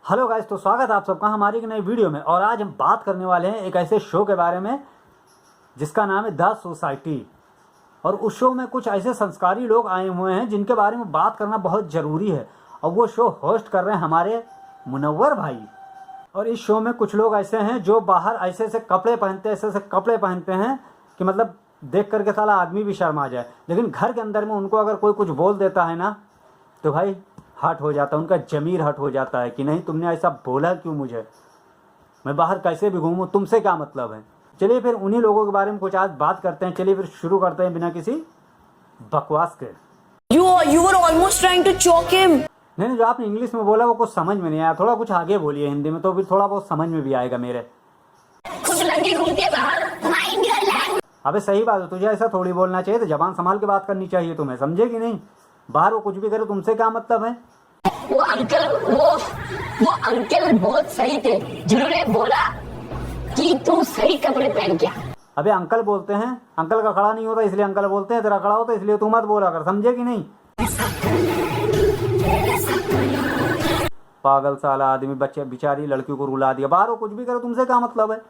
Hello guys, तो स्वागत है आप सबका हमारी एक नई वीडियो में। और आज हम बात करने वाले हैं एक ऐसे शो के बारे में जिसका नाम है द सोसाइटी। और उस शो में कुछ ऐसे संस्कारी लोग आए हुए हैं जिनके बारे में बात करना बहुत ज़रूरी है। और वो शो होस्ट कर रहे हैं हमारे मुनव्वर भाई। और इस शो में कुछ लोग ऐसे हैं जो बाहर ऐसे ऐसे कपड़े पहनते हैं, ऐसे ऐसे कपड़े पहनते हैं कि मतलब देख करके साला आदमी भी शर्मा जाए। लेकिन घर के अंदर में उनको अगर कोई कुछ बोल देता है ना तो भाई हट हो जाता है, उनका जमीर हट हो जाता है कि नहीं तुमने ऐसा बोला क्यों, मुझे मैं बाहर कैसे भी घूमूं, तुमसे क्या मतलब है। चलिए फिर उन्हीं लोगों के बारे में कुछ आज बात करते हैं। चलिए फिर शुरू करते हैं बिना किसी बकवास के। You were almost trying to choke him. नहीं, जो आपने इंग्लिश में बोला वो कुछ समझ में नहीं आया। थोड़ा कुछ आगे बोलिए हिंदी में, तो फिर थोड़ा बहुत समझ में भी आएगा मेरे। अबे सही बात है, तुझे ऐसा थोड़ी बोलना चाहिए, तो जबान संभाल के बात करनी चाहिए तुम्हें, समझे कि नहीं। बाहर वो कुछ भी करे तुमसे क्या मतलब है। वो अंकल बहुत सही थे, जिन्होंने बोला कि तू सही कपड़े पहन के। अबे अंकल बोलते हैं, अंकल का खड़ा नहीं होता इसलिए अंकल बोलते हैं, तेरा खड़ा होता इसलिए तू मत बोला कर, समझे कि नहीं। पागल साला आदमी, बच्चे बेचारी लड़की को रुला दिया। बाहर वो कुछ भी करे तुमसे क्या मतलब है।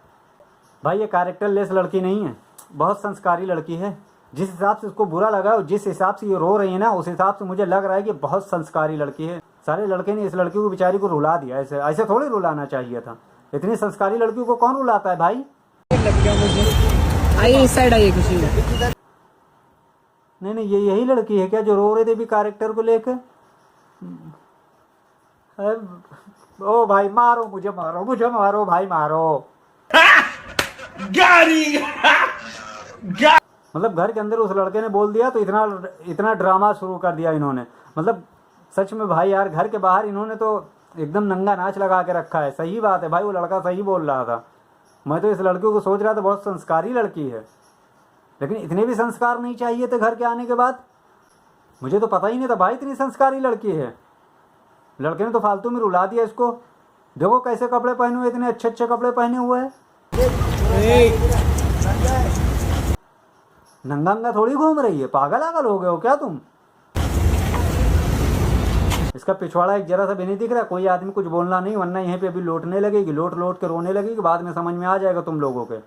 भाई ये कैरेक्टर लेस लड़की नहीं है, बहुत संस्कारी लड़की है। जिस हिसाब से उसको बुरा लगा और जिस हिसाब से ये रो रही है ना, उस हिसाब से मुझे लग रहा है कि बहुत संस्कारी लड़की है। सारे लड़के ने इस लड़की को बेचारी को रुला दिया। ऐसे ऐसे थोड़ी रुलाना चाहिए था। इतनी संस्कारी लड़की को कौन रुलाता है भाई। नहीं, ये यही लड़की है क्या जो रो रहे थे भी कैरेक्टर को लेकर। ओ भाई मारो मुझे, मारो मुझे, मारो भाई मारो। मतलब घर के अंदर उस लड़के ने बोल दिया तो इतना ड्रामा शुरू कर दिया इन्होंने। मतलब सच में भाई यार, घर के बाहर इन्होंने तो एकदम नंगा नाच लगा के रखा है। सही बात है भाई, वो लड़का सही बोल रहा था। मैं तो इस लड़की को सोच रहा था बहुत संस्कारी लड़की है, लेकिन इतने भी संस्कार नहीं चाहिए थे घर के आने के बाद। मुझे तो पता ही नहीं था भाई इतनी संस्कारी लड़की है। लड़के ने तो फालतू में रुला दिया इसको। देखो कैसे कपड़े पहने हुए, इतने अच्छे अच्छे कपड़े पहने हुए हैं। नंगा नंगा थोड़ी घूम रही है, पागल आगल हो गए हो क्या तुम। इसका पिछवाड़ा एक जरा सा भी नहीं दिख रहा। कोई आदमी कुछ बोलना नहीं, वरना यहीं पे अभी लोटने लगेगी, लोट लोट के रोने लगेगी। बाद में समझ में आ जाएगा तुम लोगों के।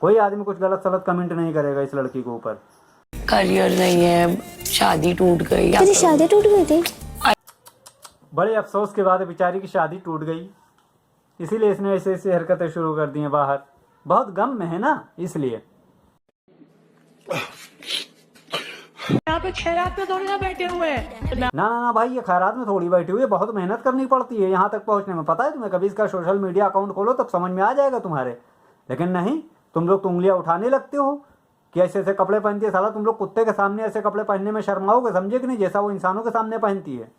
कोई आदमी कुछ गलत सलत कमेंट नहीं करेगा इस लड़की के ऊपर। करियर नहीं है, शादी टूट गई। तेरी शादी टूट गई थी। बड़े अफसोस के बाद बेचारी की शादी टूट गई, इसीलिए इसने ऐसे ऐसी हरकतें शुरू कर दी हैं बाहर। बहुत गम में है ना, इसलिए। यहाँ पे खैरात में थोड़ी ना बैठे हुए हैं। ना भाई, ये खैरात में थोड़ी बैठी हुई है। बहुत मेहनत करनी पड़ती है यहाँ तक पहुँचने में, पता है तुम्हें। कभी इसका सोशल मीडिया अकाउंट खोलो तब समझ में आ जाएगा तुम्हारे। लेकिन नहीं, तुम लोग तो उंगलियां उठाने लगते हो कि ऐसे ऐसे कपड़े पहनती है। साला तुम लोग कुत्ते के सामने ऐसे कपड़े पहनने में शर्माओगे, समझे कि नहीं, जैसा वो इंसानों के सामने पहनती है।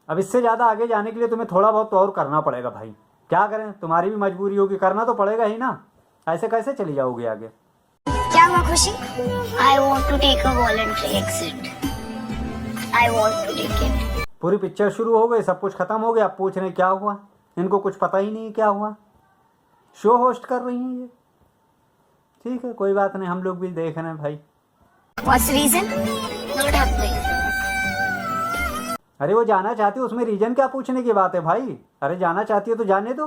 अब इससे ज़्यादा आगे जाने के लिए तुम्हें थोड़ा बहुत तो और करना पड़ेगा भाई। क्या करें, तुम्हारी भी मजबूरी होगी, करना तो पड़ेगा ही ना। ऐसे कैसे चली जाओगे आगे। क्या हुआ खुशी? I want to take a voluntary exit. I want to take it. पूरी पिक्चर शुरू हो गई, सब कुछ खत्म हो गया। अब पूछ रहे क्या हुआ। इनको कुछ पता ही नहीं क्या हुआ। शो होस्ट कर रही हैं ये। ठीक है, कोई बात नहीं, हम लोग भी देख रहे हैं भाई। What's the reason? Not happening. अरे वो जाना चाहती है, उसमें रीजन क्या पूछने की बात है भाई। अरे जाना चाहती है तो जाने दो।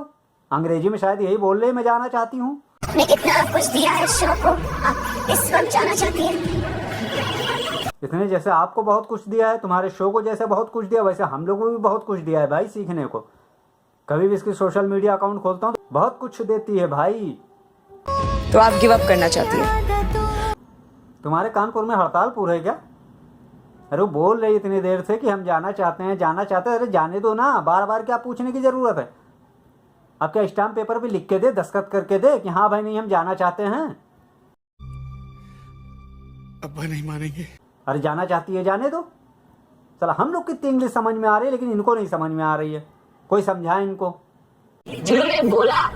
अंग्रेजी में शायद यही बोल रहे, मैं जाना चाहती हूँ। ने कितना कुछ दिया है शो को, आप इस वक्त जाना चाहती है। इसने जैसे आपको बहुत कुछ दिया है, तुम्हारे शो को जैसे बहुत कुछ दिया, वैसे हम लोगों को भी बहुत कुछ दिया है भाई सीखने को। कभी भी इसकी सोशल मीडिया अकाउंट खोलता हूँ तो बहुत कुछ देती है भाई। तो आप गिव अप करना चाहती है? तुम्हारे कानपुर में हड़ताल पूरा है क्या। अरे वो बोल रही इतनी देर से कि हम जाना चाहते हैं, जाना चाहते हैं। अरे जाने दो ना, बार बार क्या पूछने की जरूरत है। अब क्या स्टाम्प पेपर पे लिख के दे, दस्तखत करके दे कि हाँ भाई नहीं हम जाना चाहते हैं। अब्बा नहीं मानेंगे। अरे जाना चाहती है, जाने दो। चला, हम लोग कितनी इंग्लिश समझ में आ रही है, लेकिन इनको नहीं समझ में आ रही है। कोई समझाए इनको। जिन्होंने बोला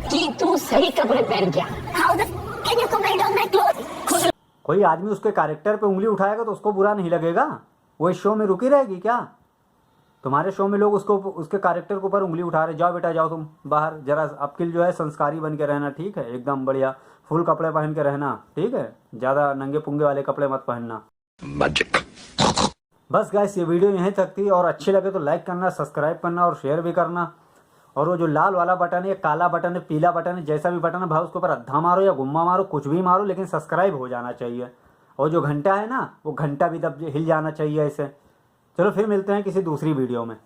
कि तू सही कपड़े पहन के। How the can you comment on my clothes? कोई आदमी उसके कैरेक्टर पे उंगली उठाएगा तो उसको बुरा नहीं लगेगा। वो इस शो में रुकी रहेगी क्या। तुम्हारे शो में लोग उसको, उसके कैरेक्टर के ऊपर उंगली उठा रहे। जाओ बेटा जाओ तुम बाहर, जरा अपकिल जो है संस्कारी बन के रहना, ठीक है, एकदम बढ़िया फुल कपड़े पहन के रहना, ठीक है। ज़्यादा नंगे पुंगे वाले कपड़े मत पहनना। बस गाइस, ये वीडियो यहीं तक थी, और अच्छी लगे तो लाइक करना, सब्सक्राइब करना और शेयर भी करना। और वो जो लाल वाला बटन है, काला बटन है, पीला बटन है, जैसा भी बटन है भाई, उसके ऊपर अद्धा मारो या गुम्मा मारो, कुछ भी मारो, लेकिन सब्सक्राइब हो जाना चाहिए। और जो घंटा है ना, वो घंटा भी दब हिल जाना चाहिए ऐसे। चलो फिर मिलते हैं किसी दूसरी वीडियो में।